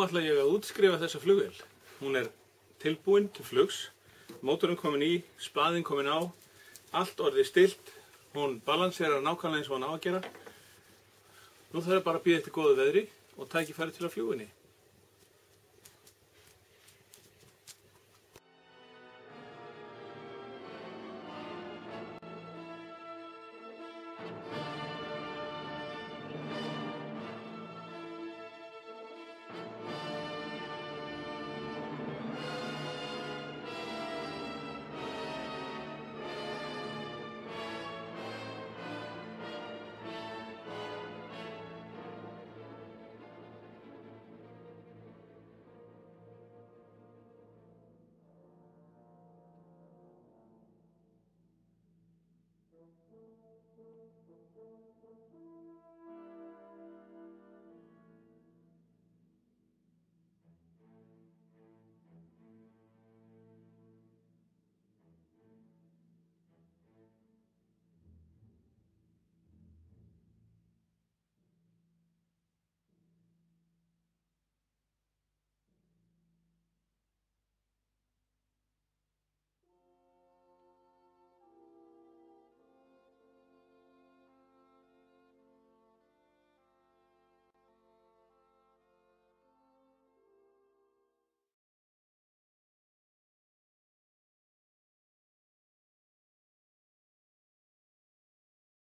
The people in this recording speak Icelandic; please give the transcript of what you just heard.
ætla ég að útskrifa þessa flugvél. Hún er tilbúin til flugs, mótorinn kominn í, spaðinn kominn á, allt orðið stillt, hún balanserar nákvæmlega eins og hún á að gera. Nú þarf ég bara að bíða eftir góðu veðri og tækifæri til að fljúga henni.